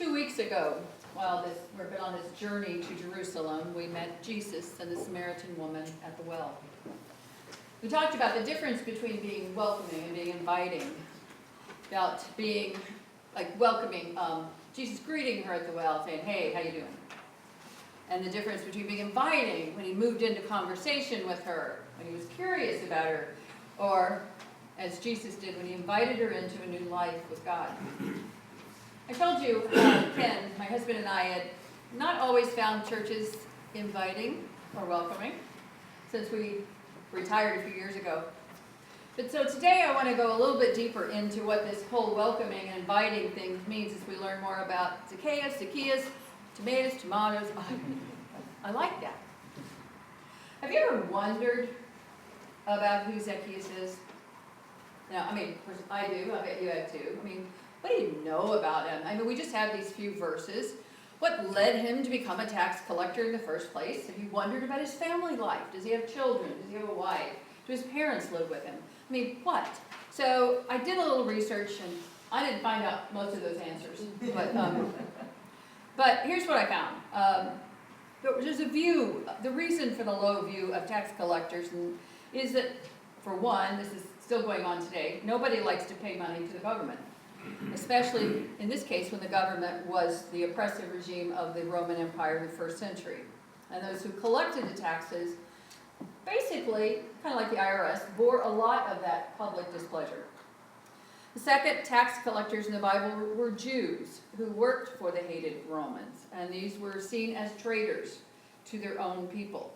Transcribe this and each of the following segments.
2 weeks ago, while we've been on this journey to Jerusalem, we met Jesus and the Samaritan woman at the well. We talked about the difference between being welcoming and being inviting, about being like welcoming, Jesus greeting her at the well, saying, "Hey, how you doing?" And the difference between being inviting, when he moved into conversation with her, when he was curious about her, or as Jesus did when he invited her into a new life with God. I told you, Ken, my husband and I had not always found churches inviting or welcoming since we retired a few years ago. But so today I want to go a little bit deeper into what this whole welcoming and inviting thing means as we learn more about Zacchaeus, tomatoes. I like that. Have you ever wondered about who Zacchaeus is? Now, I mean, of course I do. I bet you have too. I mean, what do you know about him? I mean, we just have these few verses. What led him to become a tax collector in the first place? Have you wondered about his family life? Does he have children? Does he have a wife? Do his parents live with him? I mean, what? So I did a little research, and I didn't find out most of those answers. But here's what I found. There's a view, the reason for the low view of tax collectors is that, for one, this is still going on today, nobody likes to pay money to the government. Especially in this case when the government was the oppressive regime of the Roman Empire in the first century. And those who collected the taxes, basically, kind of like the IRS, bore a lot of that public displeasure. The second, tax collectors in the Bible were Jews who worked for the hated Romans. And these were seen as traitors to their own people.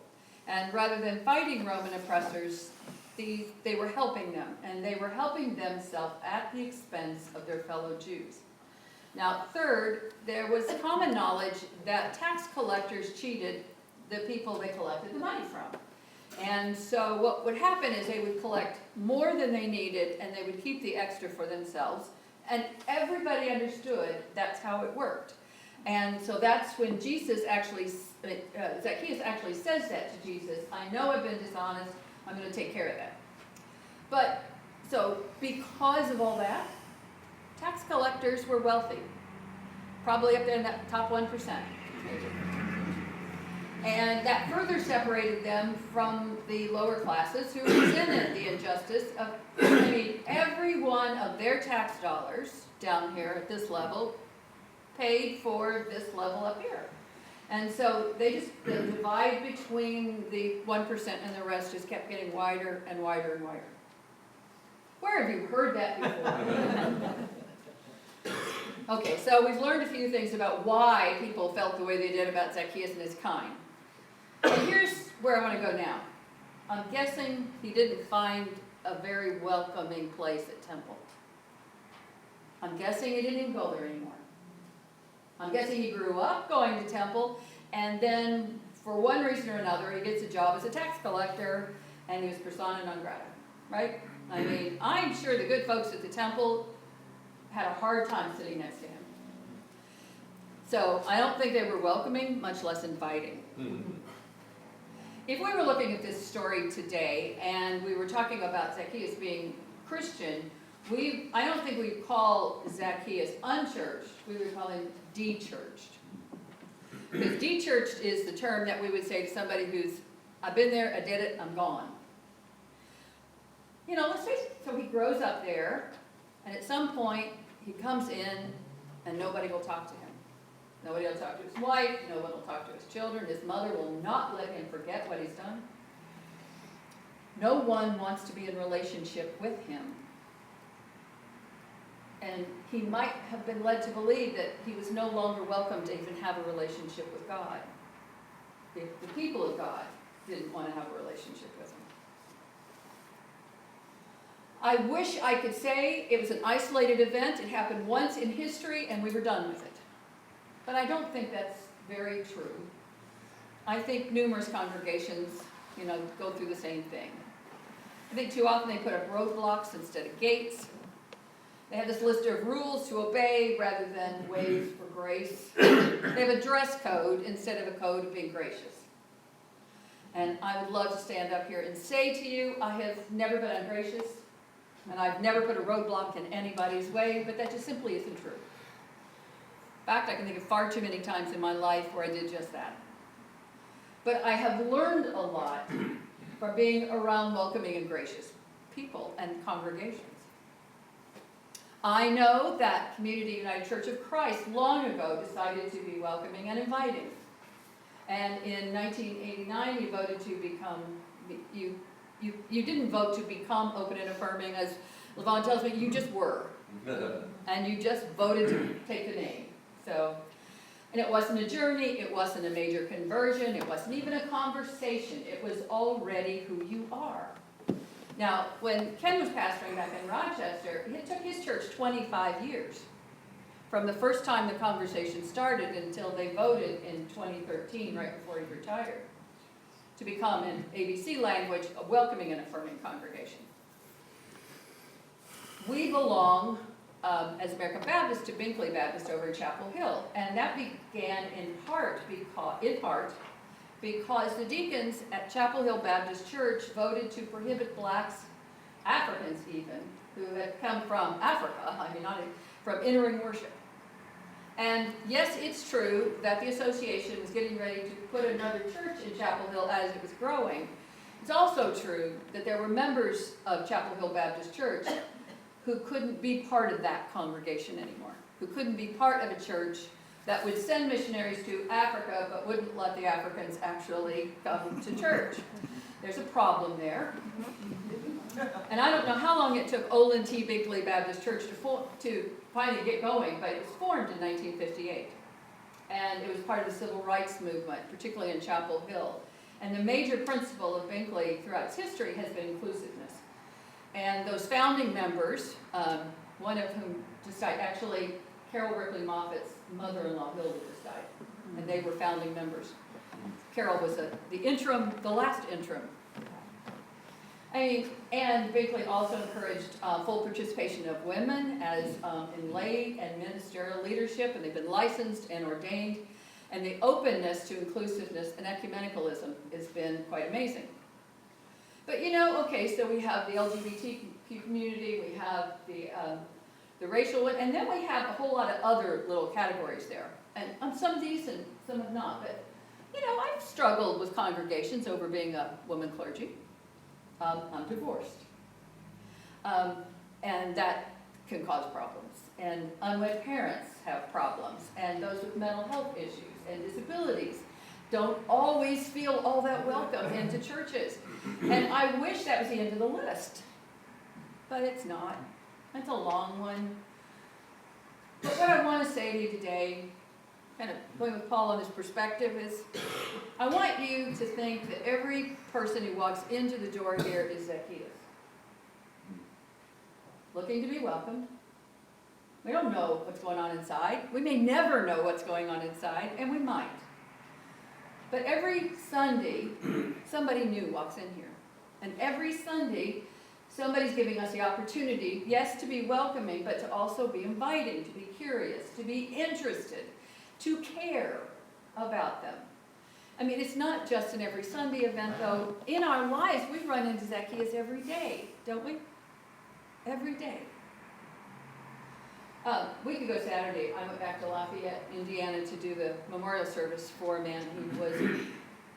And rather than fighting Roman oppressors, they were helping them, and they were helping themselves at the expense of their fellow Jews. Now, third, there was common knowledge that tax collectors cheated the people they collected the money from. And so what would happen is they would collect more than they needed, and they would keep the extra for themselves. And everybody understood that's how it worked. And so that's when Zacchaeus actually says that to Jesus, "I know I've been dishonest, I'm going to take care of that." But, so because of all that, tax collectors were wealthy. Probably up there in that top 1%. And that further separated them from the lower classes who resented the injustice of, every one of their tax dollars down here at this level paid for this level up here. And so the divide between the 1% and the rest just kept getting wider and wider and wider. Where have you heard that before? Okay, so we've learned a few things about why people felt the way they did about Zacchaeus and his kind. And here's where I want to go now. I'm guessing he didn't find a very welcoming place at temple. I'm guessing he didn't even go there anymore. I'm guessing he grew up going to temple, and then for one reason or another, he gets a job as a tax collector, and he was persona non grata, right? I mean, I'm sure the good folks at the temple had a hard time sitting next to him. So I don't think they were welcoming, much less inviting. If we were looking at this story today, and we were talking about Zacchaeus being Christian, I don't think we'd call Zacchaeus unchurched, we would call him de-churched. Because de-churched is the term that we would say to somebody who's, "I've been there, I did it, I'm gone." Let's face it, so he grows up there, and at some point, he comes in, and nobody will talk to him. Nobody will talk to his wife, no one will talk to his children, his mother will not let him forget what he's done. No one wants to be in relationship with him. And he might have been led to believe that he was no longer welcome to even have a relationship with God, if the people of God didn't want to have a relationship with him. I wish I could say it was an isolated event, it happened once in history, and we were done with it. But I don't think that's very true. I think numerous congregations, go through the same thing. I think too often they put up roadblocks instead of gates. They have this list of rules to obey rather than ways for grace. They have a dress code instead of a code of being gracious. And I would love to stand up here and say to you, I have never been ungracious, and I've never put a roadblock in anybody's way, but that just simply isn't true. In fact, I can think of far too many times in my life where I did just that. But I have learned a lot from being around welcoming and gracious people and congregations. I know that Community United Church of Christ long ago decided to be welcoming and inviting. And in 1989, you voted to become, you didn't vote to become open and affirming, as Levon tells me, you just were. And you just voted to take the name. So, and it wasn't a journey, it wasn't a major conversion, it wasn't even a conversation, it was already who you are. Now, when Ken was pastoring back in Rochester, it took his church 25 years. From the first time the conversation started until they voted in 2013, right before he retired, to become, in ABC language, a welcoming and affirming congregation. We belong, as American Baptist, to Binkley Baptist over in Chapel Hill, and that began in part because the deacons at Chapel Hill Baptist Church voted to prohibit blacks, Africans even, who had come from Africa, from entering worship. And yes, it's true that the association was getting ready to put another church in Chapel Hill as it was growing. It's also true that there were members of Chapel Hill Baptist Church who couldn't be part of that congregation anymore, who couldn't be part of a church that would send missionaries to Africa but wouldn't let the Africans actually come to church. There's a problem there. And I don't know how long it took Olin T. Binkley Baptist Church to finally get going, but it was formed in 1958. And it was part of the civil rights movement, particularly in Chapel Hill. And the major principle of Binkley throughout its history has been inclusiveness. And those founding members, one of whom just died, actually, Carol Ripley Moffat's mother-in-law, Hilda, just died. And they were founding members. Carol was the last interim. And Binkley also encouraged full participation of women as in lay and ministerial leadership, and they've been licensed and ordained. And the openness to inclusiveness and ecumenicalism has been quite amazing. But okay, so we have the LGBTQ community, we have the racial one, and then we have a whole lot of other little categories there. And some decent, some have not, but I've struggled with congregations over being a woman clergy. I'm divorced. And that can cause problems. And unwed parents have problems, and those with mental health issues and disabilities don't always feel all that welcome into churches. And I wish that was the end of the list, but it's not. It's a long one. But what I want to say to you today, kind of going with Paul on his perspective, is I want you to think that every person who walks into the door here is Zacchaeus, looking to be welcomed. We don't know what's going on inside. We may never know what's going on inside, and we might. But every Sunday, somebody new walks in here. And every Sunday, somebody's giving us the opportunity, yes, to be welcoming, but to also be inviting, to be curious, to be interested, to care about them. It's not just an every Sunday event, though. In our lives, we run into Zacchaeus every day, don't we? Every day. A week ago Saturday, I went back to Lafayette, Indiana, to do the memorial service for a man who was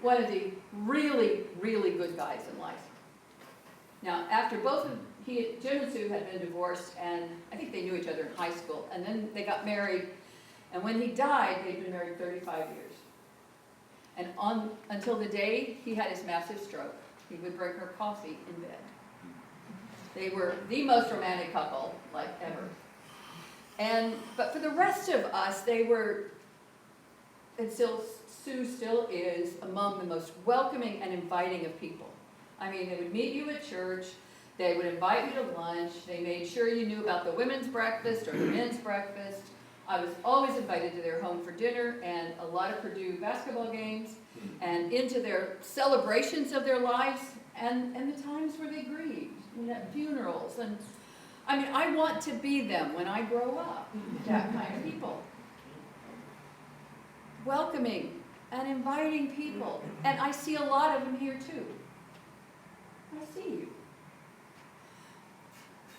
one of the really, really good guys in life. Now, after Jim and Sue had been divorced, and I think they knew each other in high school, and then they got married, and when he died, they'd been married 35 years. And until the day he had his massive stroke, he would bring her coffee in bed. They were the most romantic couple, like, ever. But for the rest of us, they were, and Sue still is, among the most welcoming and inviting of people. They would meet you at church, they would invite you to lunch, they made sure you knew about the women's breakfast or the men's breakfast. I was always invited to their home for dinner and a lot of Purdue basketball games and into their celebrations of their lives and the times where they grieved, at funerals. And I want to be them when I grow up, that kind of people. Welcoming and inviting people. And I see a lot of them here too. I see you.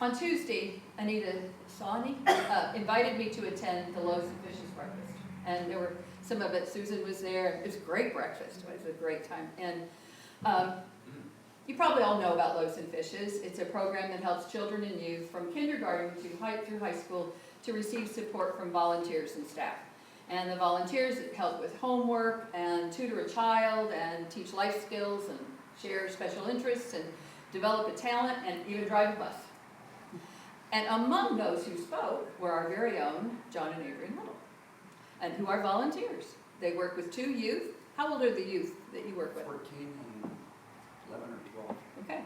On Tuesday, Anita Sawney, invited me to attend the Loaves and Fishes breakfast. And there were some of it, Susan was there. It was a great breakfast. It was a great time. And you probably all know about Loaves and Fishes. It's a program that helps children and youth from kindergarten through high school to receive support from volunteers and staff. And the volunteers help with homework and tutor a child and teach life skills and share special interests and develop a talent and even drive a bus. And among those who spoke were our very own John and Adrian Little, and who are volunteers. They work with 2 youth. How old are the youth that you work with? 14 and 11 or 12. Okay.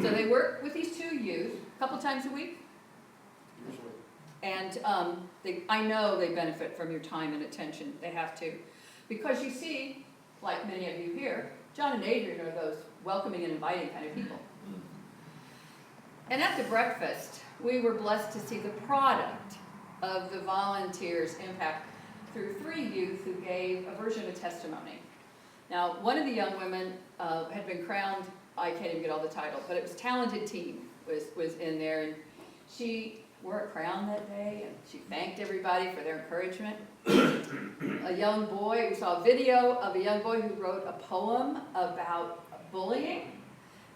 So they work with these 2 youth a couple times a week. Usually. And I know they benefit from your time and attention. They have to. Because you see, like many of you here, John and Adrian are those welcoming and inviting kind of people. And at the breakfast, we were blessed to see the product of the volunteers' impact through 3 youth who gave a version of a testimony. Now, one of the young women had been crowned, I can't even get all the title, but it was Talented Teen was in there, and she wore a crown that day, and she thanked everybody for their encouragement. A young boy, we saw a video of a young boy who wrote a poem about bullying,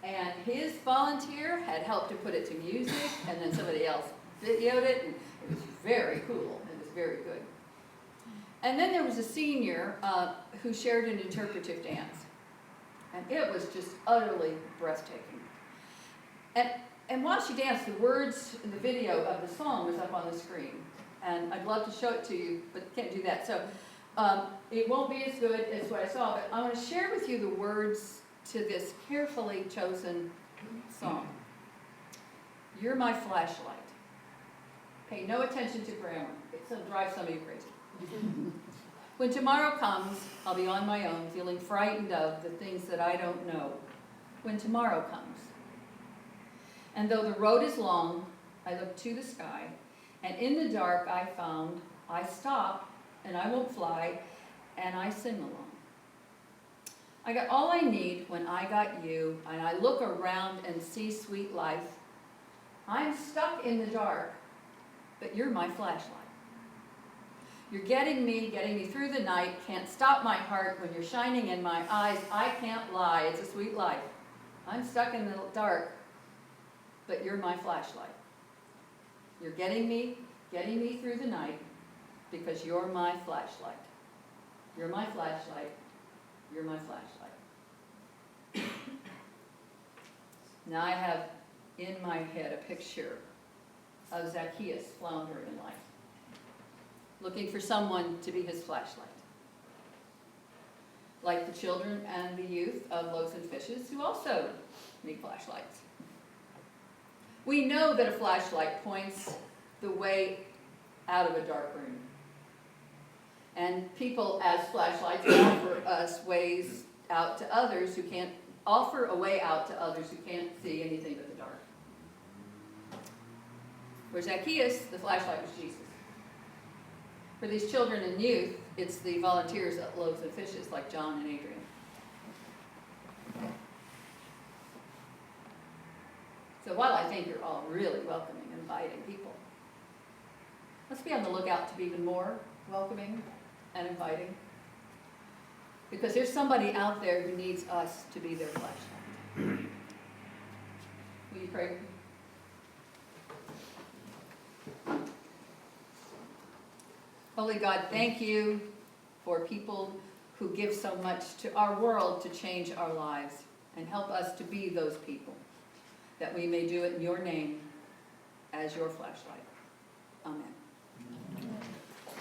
and his volunteer had helped to put it to music, and then somebody else videoed it, and it was very cool. It was very good. And then there was a senior who shared an interpretive dance, and it was just utterly breathtaking. And while she danced, the words in the video of the song was up on the screen, and I'd love to show it to you, but can't do that. So it won't be as good as what I saw, but I want to share with you the words to this carefully chosen song. You're my flashlight. Pay no attention to grammar. It'll drive some of you crazy. When tomorrow comes, I'll be on my own, feeling frightened of the things that I don't know. When tomorrow comes. And though the road is long, I look to the sky, and in the dark I stop, and I won't fly, and I sing along. I got all I need when I got you, and I look around and see sweet life. I'm stuck in the dark, but you're my flashlight. You're getting me through the night, can't stop my heart when you're shining in my eyes. I can't lie, it's a sweet life. I'm stuck in the dark, but you're my flashlight. You're getting me through the night because you're my flashlight. You're my flashlight. You're my flashlight. Now I have in my head a picture of Zacchaeus floundering in life, looking for someone to be his flashlight. Like the children and the youth of Loaves and Fishes who also need flashlights. We know that a flashlight points the way out of a dark room. And people as flashlights offer us ways out to others who can't, offer a way out to others who can't see anything but the dark. For Zacchaeus, the flashlight was Jesus. For these children and youth, it's the volunteers at Loaves and Fishes like John and Adrian. So while I think you're all really welcoming and inviting people, let's be on the lookout to be even more welcoming and inviting. Because there's somebody out there who needs us to be their flashlight. Will you pray? Holy God, thank you for people who give so much to our world to change our lives, and help us to be those people, that we may do it in your name as your flashlight. Amen.